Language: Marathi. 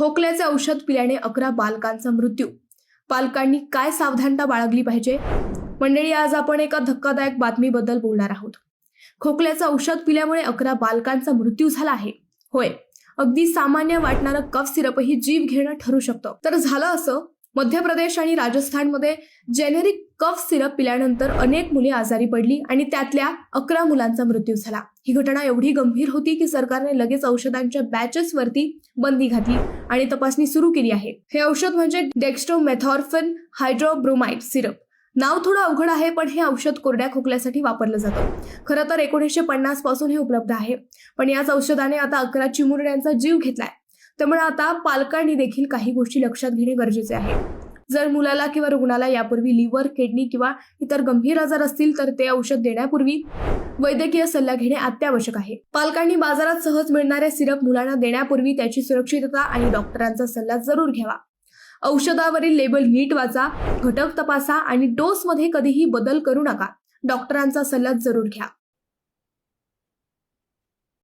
खोकल्याचे औषध पिल्याने 11 बालकांचा मृत्यू. पालकांनी काय सावधानता बाळगली पाहिजे? मंडळी, आज आपण एका धक्कादायक बातमीबद्दल बोलणार आहोत. खोकल्याचं औषध पिल्यामुळे 11 बालकांचा मृत्यू झाला आहे. होय, अगदी सामान्य वाटणारं कफ सिरपही जीव घेणं ठरू शकतं. तर झालं असं, मध्य प्रदेश आणि राजस्थानमध्ये जेनेरिक कफ सिरप पिल्यानंतर अनेक मुले आजारी पडली आणि त्यातल्या 11 मुलांचा मृत्यू झाला. ही घटना एवढी गंभीर होती की सरकारने लगेच औषधांच्या बॅचेसवरती बंदी घातली आणि तपासणी सुरू केली आहे. हे औषध म्हणजे डेक्स्ट्रोमेथॉर्फिन हायड्रोब्रोमाइड सिरप. नाव थोडं अवघड आहे, पण हे औषध कोरड्या खोकल्यासाठी वापरलं जातं. खरं तर 1950 पासून हे उपलब्ध आहे, पण याच औषधाने आता 11 चिमुरड्यांचा जीव घेतलाय. त्यामुळे आता पालकांनी देखील काही गोष्टी लक्षात घेणे गरजेचे आहे. जर मुलाला किंवा रुग्णाला यापूर्वी लिव्हर, किडनी किंवा इतर गंभीर आजार असतील तर ते औषध देण्यापूर्वी वैद्यकीय सल्ला घेणे अत्यावश्यक आहे. पालकांनी बाजारात सहज मिळणारे सिरप मुलांना देण्यापूर्वी त्याची सुरक्षितता आणि डॉक्टरांचा सल्ला जरूर घ्यावा. औषधावरील लेबल नीट वाचा, घटक तपासा आणि डोसमध्ये कधीही बदल करू नका. डॉक्टरांचा सल्ला जरूर घ्या.